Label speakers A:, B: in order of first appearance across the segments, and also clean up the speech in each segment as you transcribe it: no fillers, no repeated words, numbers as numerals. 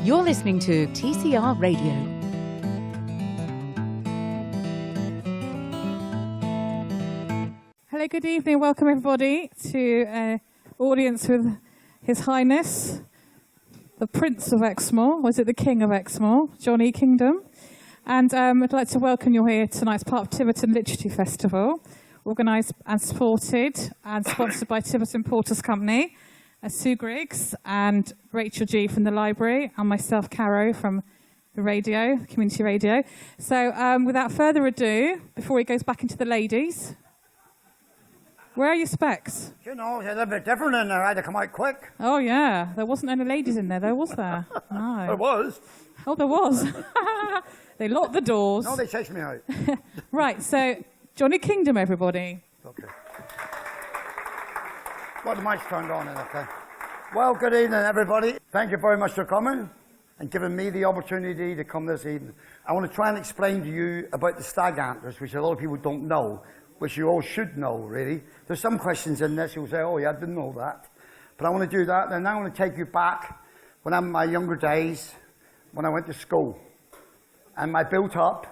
A: You're listening to TCR Radio.
B: Hello, good evening. Welcome everybody to an audience with His Highness, the Prince of Exmoor, or is it the King of Exmoor, Johnny Kingdom. And I'd like to welcome you here tonight as part of Tiverton Literature Festival, organised and supported and sponsored by Tiverton Porters Company, Sue Griggs and Rachel G from the library, and myself, Caro, from the radio, community radio. So without further ado, before he goes back into the ladies, where are your specs?
C: You know, they're a little bit different in there. I had to come out quick.
B: Oh, yeah. There wasn't any ladies in there, though, was there? No.
C: There was.
B: Oh, there was. They locked the doors.
C: No, they chased me out.
B: Right, so Johnny Kingdom, everybody.
C: Okay. Well, the mic's turned on, okay. Well, good evening, everybody. Thank you very much for coming and giving me the opportunity to come this evening. I want to try and explain to you about the stag antlers, which a lot of people don't know, which you all should know, really. There's some questions in this you'll say, oh, yeah, I didn't know that. But I want to do that, and I want to take you back when I'm in my younger days, when I went to school. And I built up,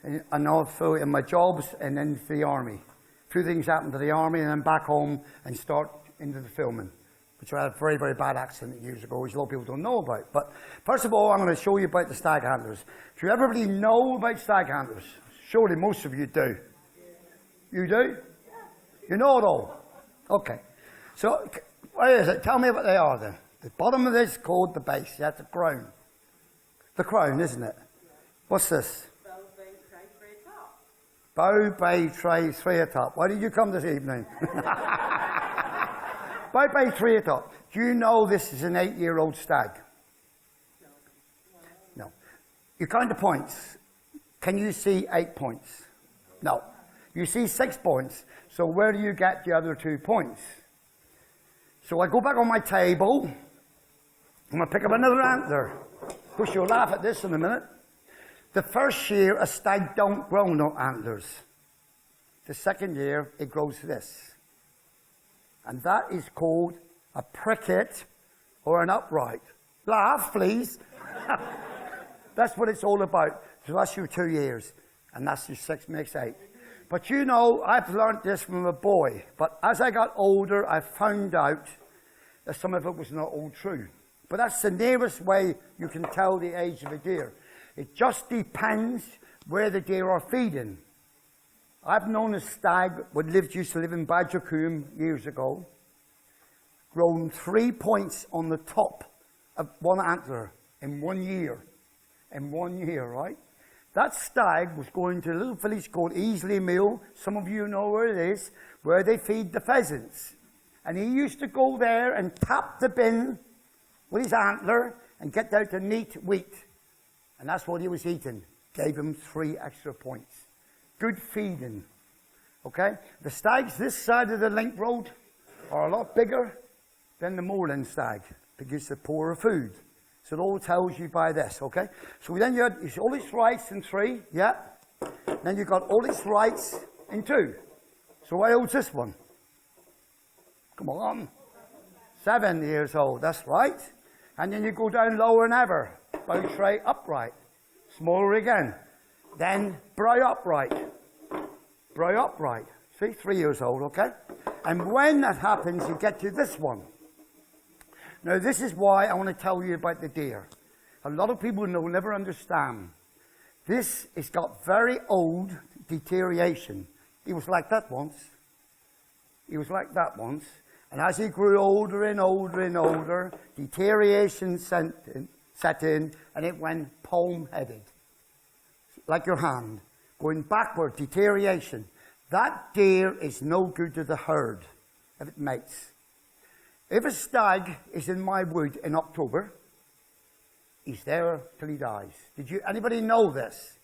C: and also in my jobs and into the army. A few things happened to the army, and then back home and start into the filming, which I had a very, very bad accident years ago, which a lot of people don't know about. But first of all, I'm going to show you about the stag antlers. Do everybody know about stag antlers? Surely most of you do. You do? You know it all? Okay. So, what is it? Tell me what they are then. The bottom of this is called the base. That's the crown. The crown, isn't it? What's this? Bow, bay, tray, three atop. Why did you come this evening? Bow, bay, three atop. Do you know this is an 8-year-old stag? No. You count the points. Can you see 8 points? No. You see 6 points. So where do you get the other 2 points? So I go back on my table. I'm going to pick up another antler. Of course, you'll laugh at this in a minute. The first year, a stag don't grow no antlers. The second year, it grows this. And that is called a pricket or an upright. Laugh, please. That's what it's all about. So that's your 2 years. And that's your 6 makes 8. But you know, I've learned this from a boy. But as I got older, I found out that some of it was not all true. But that's the nearest way you can tell the age of a deer. It just depends where the deer are feeding. I've known a stag that used to live in Badgercoombe years ago, grown 3 points on the top of one antler in 1 year. In 1 year, right? That stag was going to a little village called Easley Mill. Some of you know where it is, where they feed the pheasants. And he used to go there and tap the bin with his antler and get out the neat wheat. And that's what he was eating. Gave him 3 extra points. Good feeding. Okay? The stags this side of the link road are a lot bigger than the moorland stag because they're poorer food. So it all tells you by this, okay? So then you had all its rights in 3, yeah? Then you got all its rights in 2. So why old's this one? Come on. 7 years old, that's right. And then you go down lower than ever. Bow tray upright. Smaller again. Then brow upright. Brow upright. See, 3 years old, okay? And when that happens, you get to this one. Now, this is why I want to tell you about the deer. A lot of people will never understand. This has got very old deterioration. He was like that once. He was like that once. And as he grew older and older and older, deterioration set in, and it went palm-headed. Like your hand. Going backward, deterioration. That deer is no good to the herd if it mates. If a stag is in my wood in October, he's there till he dies. Anybody know this?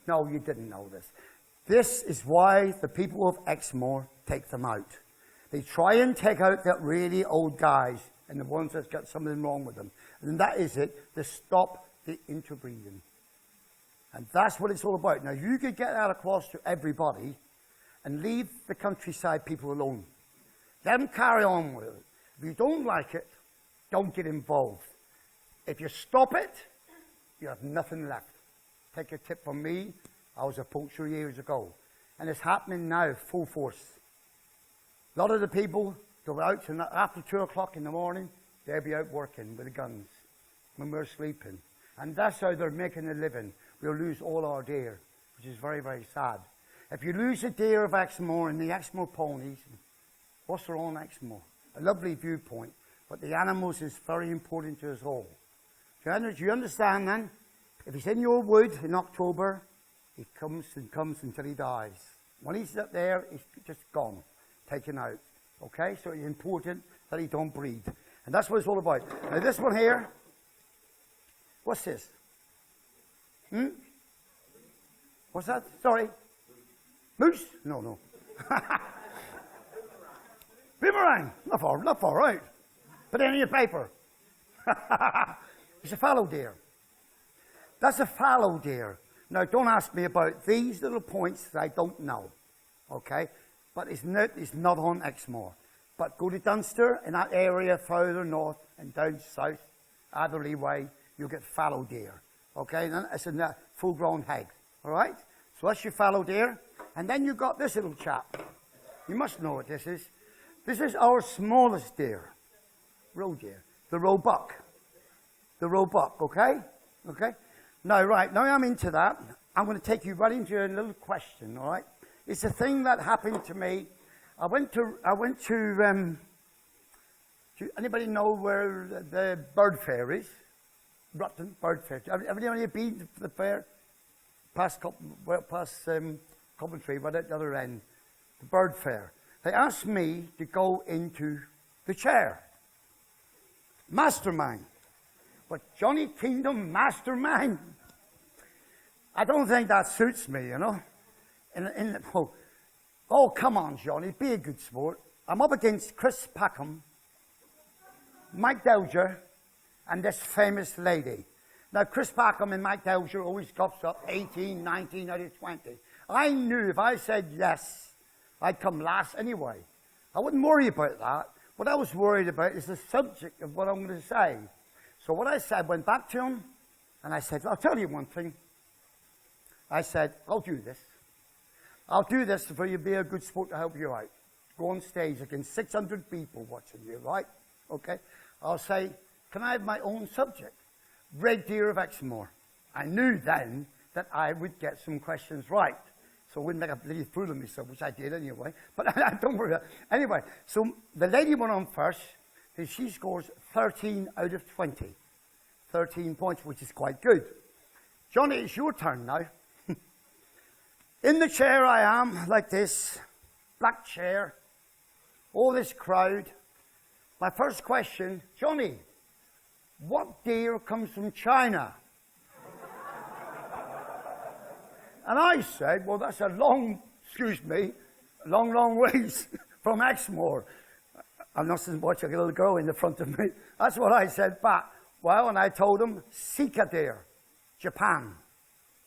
C: No, you didn't know this. This is why the people of Exmoor take them out. They try and take out that really old guys and the ones that's got something wrong with them. And that is it, to stop the interbreeding. And that's what it's all about. Now, you could get that across to everybody and leave the countryside people alone. Let them carry on with it. If you don't like it, don't get involved. If you stop it, you have nothing left. Take a tip from me. I was a poacher years ago. And it's happening now, full force. A lot of the people go out, and after 2 o'clock in the morning, they'll be out working with the guns when we're sleeping. And that's how they're making a living. We'll lose all our deer, which is very, very sad. If you lose a deer of Exmoor and the Exmoor ponies, what's their own Exmoor? A lovely viewpoint. But the animals is very important to us all. Do you understand then? If he's in your wood in October, he comes and comes until he dies. When he's up there, he's just gone, taken out. Okay? So it's important that he don't breed. And that's what it's all about. Now this one here, what's this? What's that? Sorry. Moose? No. Boomerang. Not far right. Put it in your paper. It's a fallow deer. That's a fallow deer. Now, don't ask me about these little points that I don't know. Okay? But it's not on Exmoor. But go to Dunster, in that area further north and down south, Atherley Way, you'll get fallow deer. Okay? And it's a full-grown head. All right? So that's your fallow deer. And then you've got this little chap. You must know what this is. This is our smallest deer. Roe deer. The roebuck. The roebuck, okay? Okay? Now I'm into that. I'm going to take you right into a little question, all right? It's a thing that happened to me. I went to anybody know where the bird fair is? Rutland Bird Fair. Everybody been to the fair? Past Coventry, right at the other end. The bird fair. They asked me to go into the chair. Mastermind. But Johnny Kingdom mastermind? I don't think that suits me, you know. Oh, come on, Johnny, be a good sport. I'm up against Chris Packham, Mike Delger, and this famous lady. Now, Chris Packham and Mike Delger always goes up 18, 19 out of 20. I knew if I said yes, I'd come last anyway. I wouldn't worry about that. What I was worried about is the subject of what I'm going to say. So what I said, went back to him, and I said, I'll tell you one thing. I said, I'll do this. I'll do this for you to be a good sport to help you out. Go on stage against 600 people watching you, right? Okay? I'll say, can I have my own subject? Red deer of Exmoor. I knew then that I would get some questions right. So I wouldn't make a bloody fool of myself, which I did anyway. But don't worry about it. Anyway, so the lady went on first. And she scores 13 out of 20. 13 points, which is quite good. Johnny, it's your turn now. In the chair I am, like this, black chair, all this crowd. My first question, Johnny, what deer comes from China? And I said, well, that's a long ways from Exmoor. I'm not watching a little girl in the front of me. That's what I said back. Well, and I told him, Sika deer, Japan.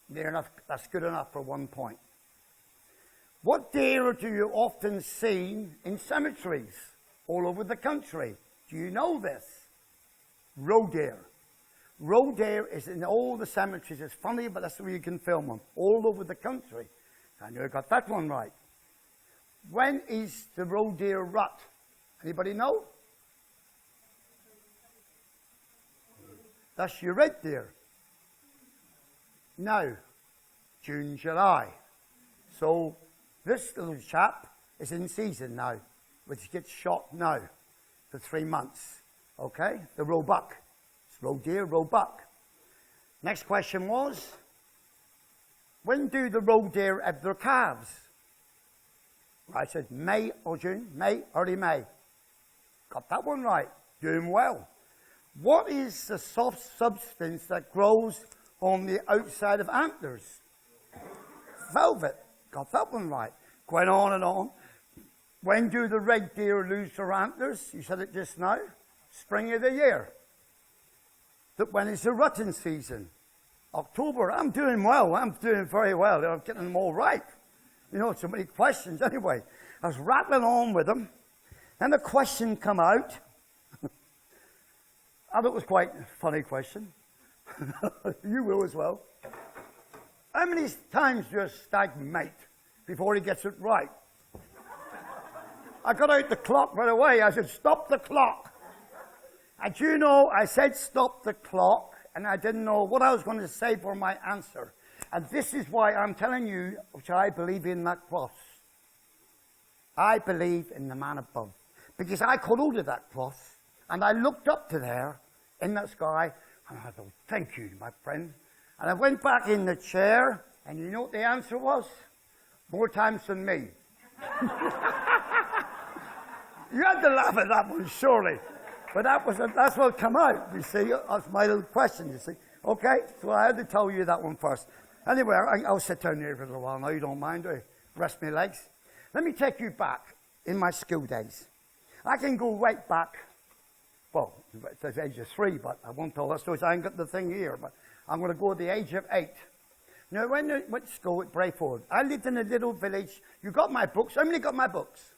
C: That's good enough for 1 point. What deer do you often see in cemeteries all over the country? Do you know this? Roe deer. Roe deer is in all the cemeteries. It's funny, but that's the way you can film them. All over the country. I knew I got that one right. When is the roe deer rut? Anybody know? That's your red deer. No. June, July. So this little chap is in season now, which gets shot now for 3 months. Okay? The roebuck. It's roe deer, roebuck. Next question was, when do the roe deer have their calves? I said May or June. May, early May. Got that one right. Doing well. What is the soft substance that grows on the outside of antlers? Velvet. Got that one right. Going on and on. When do the red deer lose their antlers? You said it just now. Spring of the year. When is the rutting season? October. I'm doing well. I'm doing very well. I'm getting them all right. You know, so many questions. Anyway, I was rattling on with them. And the question come out. I thought it was quite a funny question. You will as well. How many times does a stag mate before he gets it right? I got out the clock right away. I said, stop the clock. And you know, I said stop the clock, and I didn't know what I was going to say for my answer. And this is why I'm telling you, which I believe in that cross. I believe in the man above. Because I caught hold of that cross, and I looked up to there in that sky, and I thought, thank you, my friend. And I went back in the chair, and you know what the answer was? More times than me. You had to laugh at that one, surely. But that's what come out, you see. That's my little question, you see. Okay, so I had to tell you that one first. Anyway, I'll sit down here for a little while now, you don't mind, do you? Rest my legs. Let me take you back in my school days. I can go right back, well, to the age of 3, but I won't tell that story, so I ain't got the thing here, but I'm going to go to the age of 8. Now, when I went to school at Brayford, I lived in a little village. You got my books. How many got my books?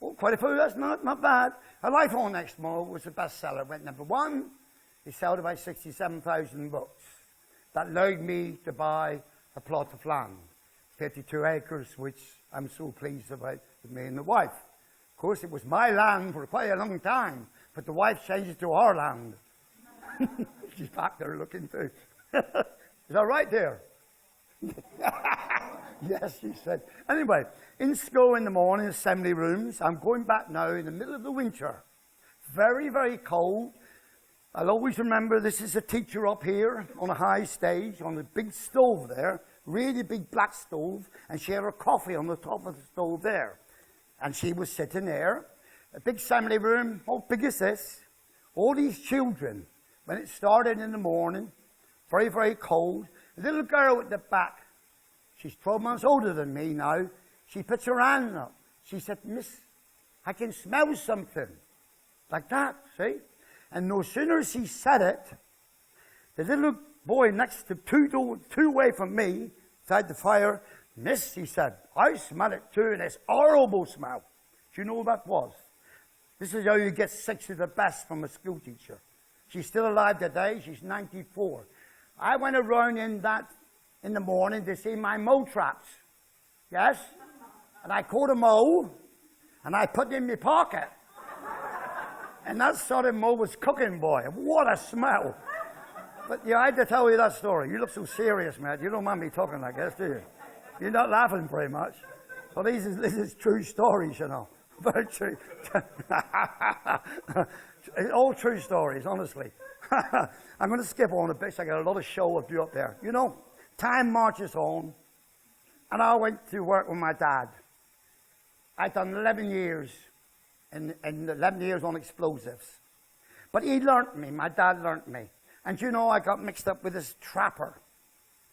C: Oh, quite a few. That's not bad. A Life on Exmoor was a bestseller. It went #1. It sold about 67,000 books. That allowed me to buy a plot of land, 52 acres, which I'm so pleased about with me and the wife. Of course, it was my land for quite a long time, but the wife changed it to our land. She's back there looking too. Is that right there? Yes, she said. Anyway, in school in the morning, assembly rooms. I'm going back now in the middle of the winter. Very, very cold. I'll always remember this is a teacher up here on a high stage on a big stove there, really big black stove, and she had her coffee on the top of the stove there. And she was sitting there, a big assembly room, how big is this? All these children, when it started in the morning, very, very cold. A little girl at the back, she's 12 months older than me now. She puts her hand up. She said, Miss, I can smell something. Like that, see? And no sooner as she said it, the little boy next to two away from me, beside the fire, Miss, he said, I smell it too, and it's horrible smell. Do you know what that was? This is how you get 6 of the best from a school teacher. She's still alive today. She's 94. I went around in the morning to see my mole traps. Yes? And I caught a mole, and I put it in my pocket. And that sort of mole was cooking, boy. What a smell. But yeah, I had to tell you that story. You look so serious, man. You don't mind me talking like this, do you? You're not laughing very much. Well, this is true stories, you know. Very true. All true stories, honestly. I'm going to skip on a bit, so I got a lot of show to do up there. You know, time marches on, and I went to work with my dad. I'd done 11 years, and 11 years on explosives. But he learnt me, my dad learnt me. And you know, I got mixed up with this trapper.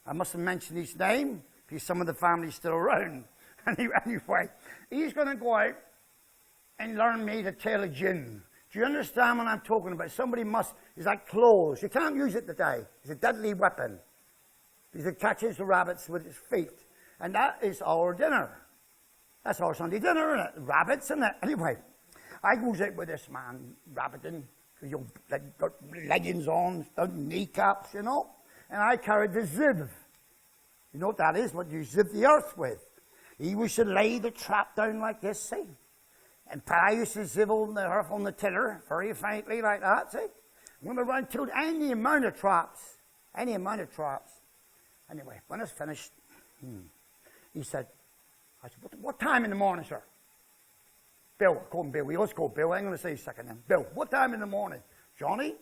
C: I mustn't mention his name, because some of the family's still around. Anyway, he's going to go out and learn me to tail a gin. Do you understand what I'm talking about? Somebody must, it's like claws. You can't use it today. It's a deadly weapon. Because it catches the rabbits with its feet. And that is our dinner. That's our Sunday dinner, isn't it? Rabbits, isn't it? Anyway, I goes out with this man, rabbiting, got leggings on, kneecaps, you know. And I carried the ziv. You know what that is? What you ziv the earth with. He used to lay the trap down like this, see? And I used to zivel the earth on the tiller, very faintly like that, see? Went around till any amount of traps. Any amount of traps. Anyway, when it's finished, he said, I said, what time in the morning, sir? Bill, I call him Bill. We always call Bill. I ain't going to say his second name. Bill, what time in the morning? Johnny,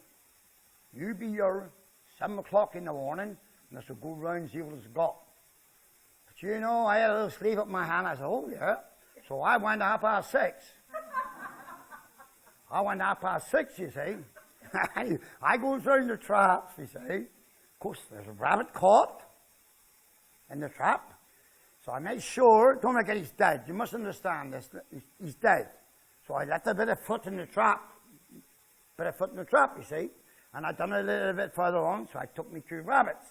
C: you be here 7 o'clock in the morning, and I said, go round and see what it's got. But you know, I had a little sleeve up my hand. I said, oh, yeah. So I went 6:30. I went 6:30, you see. I goes round the traps, you see. Of course, there's a rabbit caught in the trap. So I made sure, don't forget he's dead. You must understand this. He's dead. So I left a bit of foot in the trap. You see. And I done a little bit further on, so I took me 2 rabbits.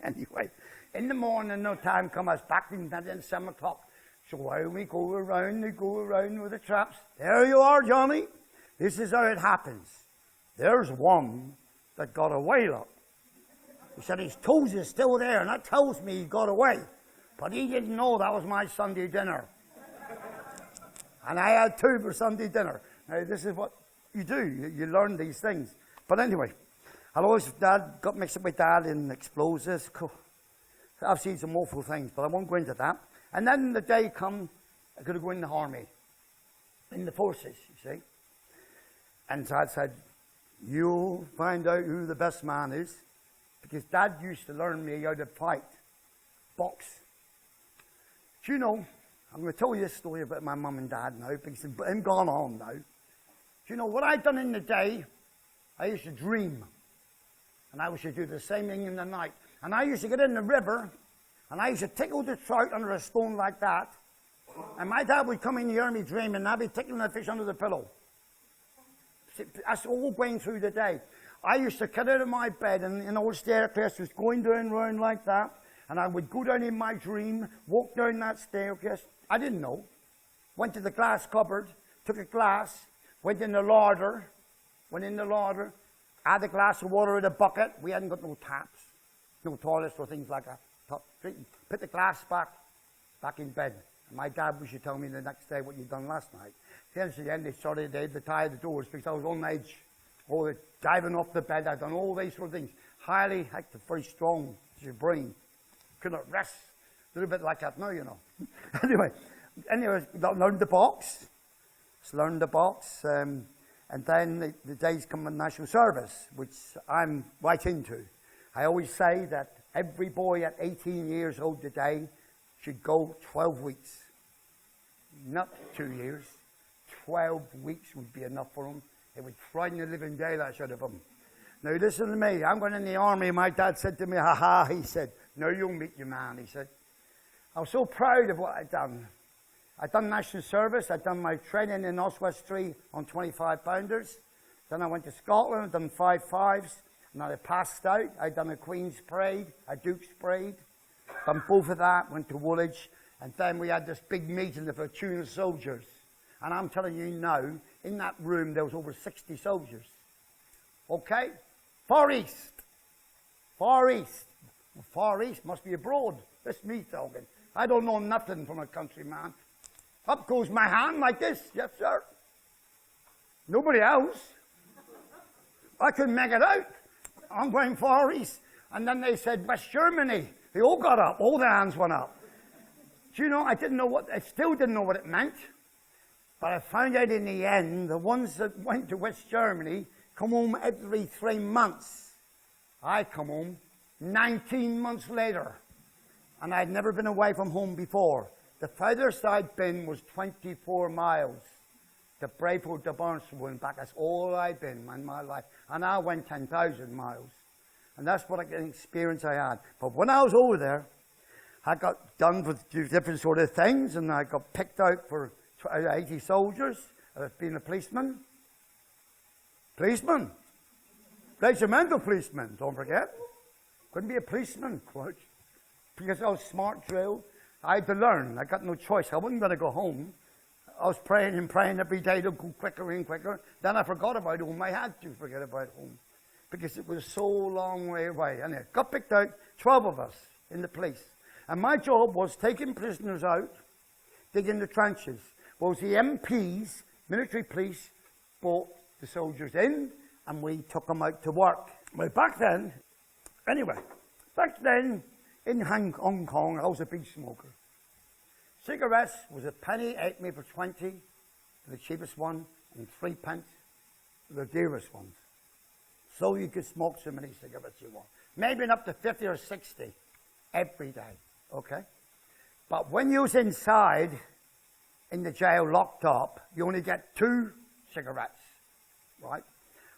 C: Anyway, in the morning, no time come, I was back in 7 o'clock. So while we go around with the traps, there you are, Johnny. This is how it happens. there's one that got away, look. He said, his toes is still there, and that tells me he got away. But he didn't know that was my Sunday dinner. And I had 2 for Sunday dinner. Now, this is what you do. You learn these things. But anyway, Dad got mixed up with Dad in explosives. I've seen some awful things, but I won't go into that. And then the day come, I could go in the army, in the forces, you see. And Dad said, you'll find out who the best man is. Because Dad used to learn me how to fight, box. Do you know, I'm going to tell you this story about my mum and Dad now, because I'm gone on now. Do you know, what I'd done in the day, I used to dream. And I used to do the same thing in the night. And I used to get in the river, and I used to tickle the trout under a stone like that. And my dad would come in and hear me dreaming, and I'd be tickling the fish under the pillow. That's all going through the day. I used to get out of my bed, and an old staircase was going down round like that, and I would go down in my dream, walk down that staircase. I didn't know. Went to the glass cupboard, took a glass, went in the larder, had a glass of water in a bucket. We hadn't got no taps, no toilets or things like that. Put the glass back in bed. And my dad used to tell me the next day what you'd done last night. Then at the end, they had to tie the doors because I was on edge. All the diving off the bed, I'd done all these sort of things. Highly active, very strong, your brain. Couldn't rest. A little bit like that now, you know. anyway, learned the box. Learned the box. And then the days come in national service, which I'm right into. I always say that every boy at 18 years old today should go 12 weeks. Not 2 years. 12 weeks would be enough for them. It would frighten the living daylights out of them. Now listen to me, I'm going in the army. My dad said to me, he said, now you'll meet your man. He said, I was so proud of what I'd done. I'd done national service, I'd done my training in Oswestry on 25-pounders. Then I went to Scotland, I'd done 5.5s, and I passed out. I'd done a Queen's Parade, a Duke's Parade. Done both of that, went to Woolwich, and then we had this big meeting of platoon of soldiers. And I'm telling you now, in that room there was over 60 soldiers. Okay? Far East. Far East. Well, Far East must be abroad. That's me talking. I don't know nothing from a countryman. Up goes my hand like this. Yes, sir. Nobody else. I couldn't make it out. I'm going Far East. And then they said West Germany. They all got up. All their hands went up. Do you know, I still didn't know what it meant. But I found out in the end, the ones that went to West Germany come home every 3 months. I come home 19 months later. And I'd never been away from home before. The furthest I'd been was 24 miles. To Brayford to Barnstable and back. That's all I'd been in my life. And I went 10,000 miles. And that's what an experience I had. But when I was over there, I got done with different sort of things, and I got picked out for 80 soldiers, being a policeman. Policeman. Regimental policeman, don't forget. Couldn't be a policeman, quite. Because I was smart drill. I had to learn. I got no choice. I wasn't going to go home. I was praying and praying every day to go quicker and quicker. Then I forgot about home. I had to forget about home. Because it was so long way away. And it got picked out, 12 of us in the police. And my job was taking prisoners out, digging the trenches. Well, the MPs, military police, brought the soldiers in, and we took them out to work. Well, back then, in Hong Kong, I was a big smoker. Cigarettes was a penny, 8 me for 20, the cheapest one, and 3 pence, the dearest ones. So you could smoke so many cigarettes you want. Maybe up to 50 or 60 every day, okay? But when you was inside, in the jail locked up, you only get 2 cigarettes, right?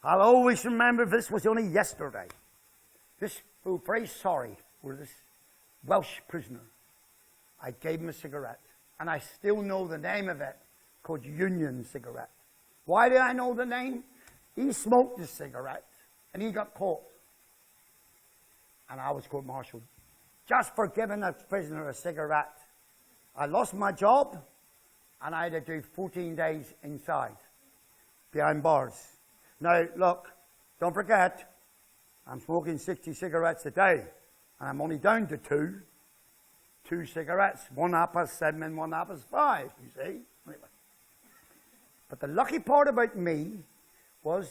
C: I'll always remember this was only yesterday. This, we were very sorry for this Welsh prisoner. I gave him a cigarette, and I still know the name of it, called Union Cigarette. Why do I know the name? He smoked the cigarette, and he got caught. And I was court-martialed just for giving a prisoner a cigarette. I lost my job, and I had to do 14 days inside, behind bars. Now, look, Don't forget, I'm smoking 60 cigarettes a day, and I'm only down to two cigarettes. 1 half past 7 and 1 half past 5, you see. Anyway. But the lucky part about me was,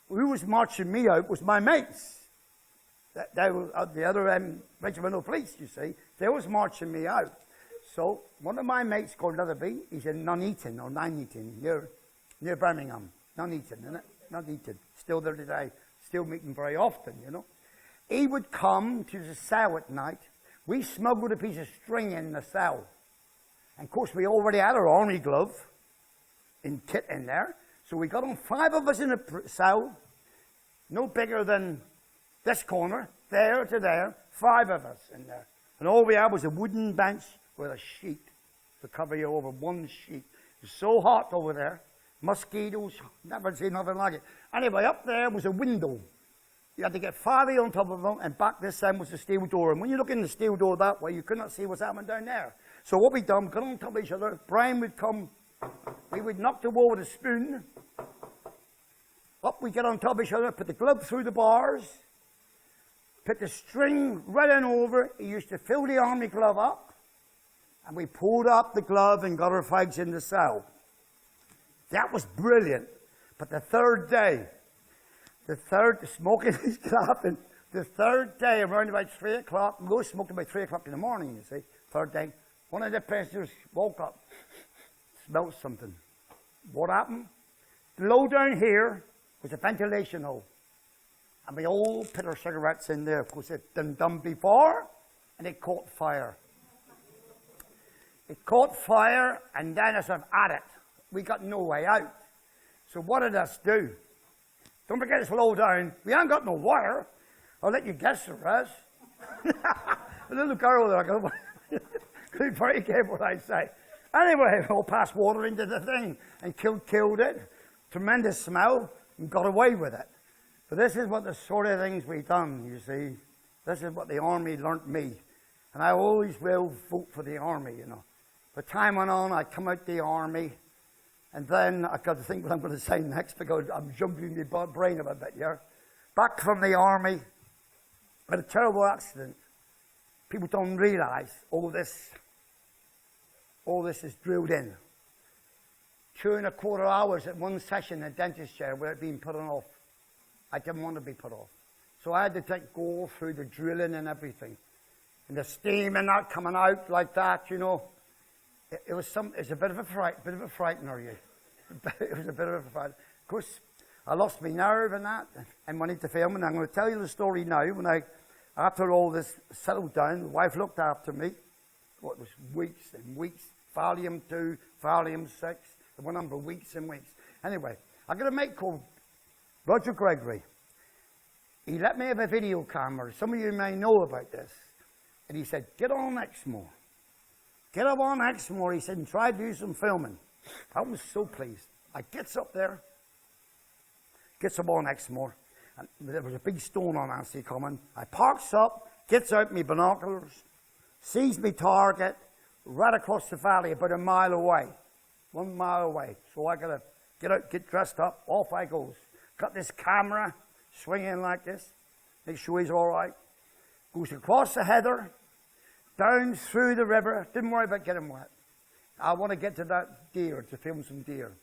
C: who was marching me out was my mates. They were the other regimental police, you see. They was marching me out. So one of my mates called Leatherby, he's in Nuneaton, or Nuneaton, near Birmingham. Nuneaton, isn't it? Nuneaton. Still there today. Still meeting very often, you know. He would come to the cell at night. We smuggled a piece of string in the cell. And of course, we already had our army glove in kit in there. So we got on 5 of us in a cell, no bigger than this corner, there to there, 5 of us in there. And all we had was a wooden bench with a sheet to cover you over, one sheet. It was so hot over there. Mosquitoes, never seen nothing like it. Anyway, up there was a window. You had to get 5 on top of them, and back this end was the steel door. And when you look in the steel door that way, you could not see what's happening down there. So what we done, got on top of each other. Brian would come, we would knock the wall with a spoon. Up we get on top of each other, put the glove through the bars, put the string right on over. He used to fill the army glove up, and we pulled up the glove and got our fags in the cell. That was brilliant. But the third day, the smoking is laughing. The third day, around about 3 o'clock, we go smoking about 3 o'clock in the morning, you see. Third day, one of the prisoners woke up, smelled something. What happened? Low down here was a ventilation hole. And we all put our cigarettes in there, because it had been done before, and it caught fire. It caught fire, and then as I've at it, we got no way out. So what did us do? Don't forget it's low down. We ain't got no water. I'll let you guess the rest. A little girl there, I go, be very careful what I say. Anyway, we'll pass water into the thing and killed it. Tremendous smell, and got away with it. But this is what the sort of things we've done, you see. This is what the army learnt me. And I always will vote for the army, you know. But time went on, I come out the army, and then I got to think what I'm going to say next, because I'm jumping my brain a bit here. Back from the army, I had a terrible accident. People don't realise all this is drilled in. 2.25 hours at one session in a dentist chair without being put off. I didn't want to be put off. So I had to go through the drilling and everything. And the steam and that coming out like that, you know. It was a bit of a frightener, you. It was a bit of a fright. Of course, I lost my nerve and that, and went into film, and I'm going to tell you the story now. After all this settled down, the wife looked after me. Well, it was weeks and weeks. Volume 2, Volume 6. It went on for weeks and weeks. Anyway, I got a mate called Roger Gregory. He let me have a video camera. Some of you may know about this. And he said, get on Exmoor. Get up on Exmoor, he said, and try to do some filming. I was so pleased. I gets up there, gets up on Exmoor, and there was a big stone on Anstey coming. I parks up, gets out my binoculars, sees me target right across the valley, about a mile away. 1 mile away. So I gotta get out, get dressed up, off I goes. Got this camera, swinging like this, make sure he's all right. Goes across the heather, down through the river, didn't worry about getting wet. I want to get to that deer, to film some deer.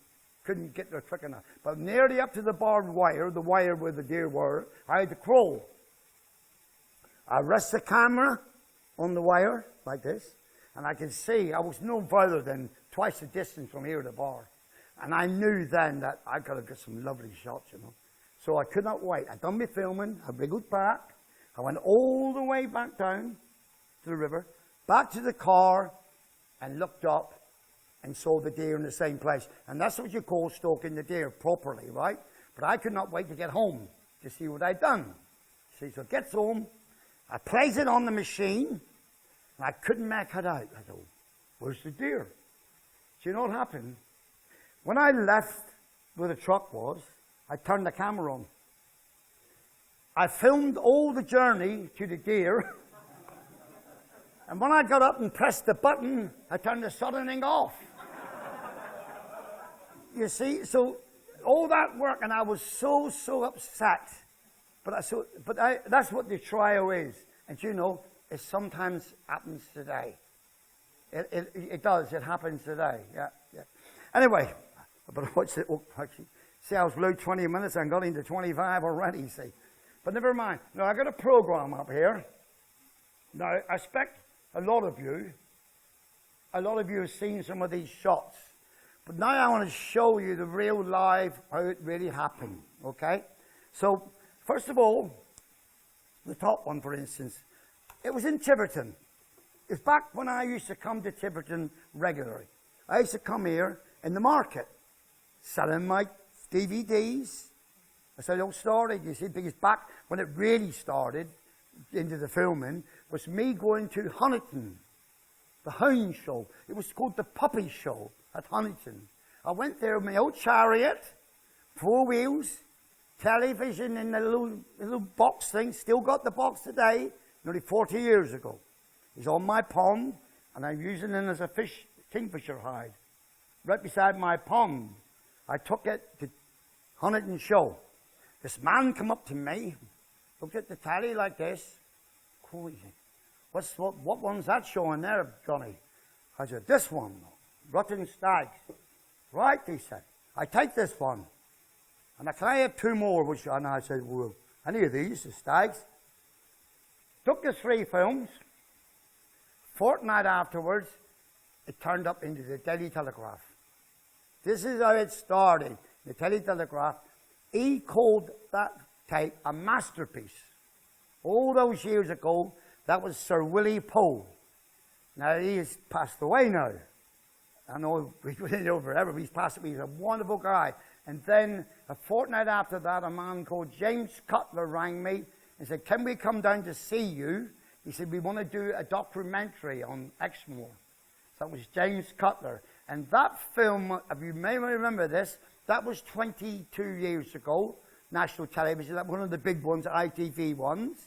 C: Couldn't get there quick enough. But nearly up to the barbed wire, the wire where the deer were, I had to crawl. I rest the camera on the wire, like this, and I could see I was no further than twice the distance from here to the bar. And I knew then that I got to get some lovely shots, you know. So I could not wait. I'd done my filming, I wriggled back, I went all the way back down to the river, back to the car, and looked up and saw the deer in the same place. And that's what you call stalking the deer properly, right? But I could not wait to get home to see what I'd done. See, so it gets home, I plays it on the machine, and I couldn't make it out. I thought, where's the deer? Do you know what happened? When I left where the truck was, I turned the camera on. I filmed all the journey to the deer. And when I got up and pressed the button, I turned the soldering off. You see, so all that work, and I was so upset. That's what the trial is. And you know, it sometimes happens today. It does. It happens today. Yeah. Anyway, but what's it? Oh, actually, see, I was below 20 minutes and got into 25 already, see. But never mind. Now, I got a program up here. Now, I expect a lot of you have seen some of these shots. But now I want to show you the real live, how it really happened, okay? So, first of all, the top one, for instance, it was in Tiverton. It's back when I used to come to Tiverton regularly. I used to come here in the market, selling my DVDs. That's how it all started, you see, because back when it really started into the filming was me going to Huntington, the Hound Show. It was called the Puppy Show at Huntington. I went there with my old chariot, 4 wheels, television in the little box thing, still got the box today, nearly 40 years ago. It's on my pond, and I'm using it as a fish, kingfisher hide. Right beside my pond, I took it to Huntington Show. This man come up to me, looked at the tally like this. What one's that showing there, Johnny? I said, this one, rotten stags. Right, he said. I take this one. And can I have 2 more? And I said, well, any of these, the stags. Took the 3 films. Fortnight afterwards, it turned up into the Daily Telegraph. This is how it started. The Daily Telegraph. He called that tape a masterpiece. All those years ago, that was Sir Willie Poe. Now, he has passed away now. I know we've been over forever, but he's passed away. He's a wonderful guy. And then, a fortnight after that, a man called James Cutler rang me and said, can we come down to see you? He said, we want to do a documentary on Exmoor. So that was James Cutler. And that film, if you may remember this, that was 22 years ago, national television, that one of the big ones, ITV ones.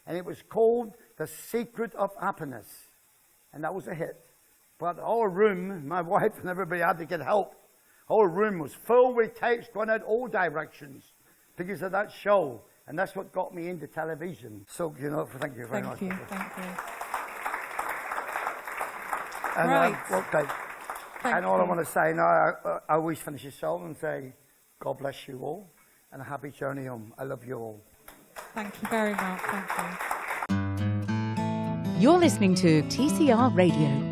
C: And it was called The Secret of Happiness. And that was a hit. But our room, my wife and everybody had to get help. Our room was full with tapes going out all directions because of that show. And that's what got me into television. So, you know, thank you very much.
B: Thank you.
C: And,
B: right.
C: Okay. And all I want to say now, I always finish this show and say, God bless you all, and a happy journey home. I love you all.
B: Thank you very much. Thank you.
A: You're listening to TCR Radio.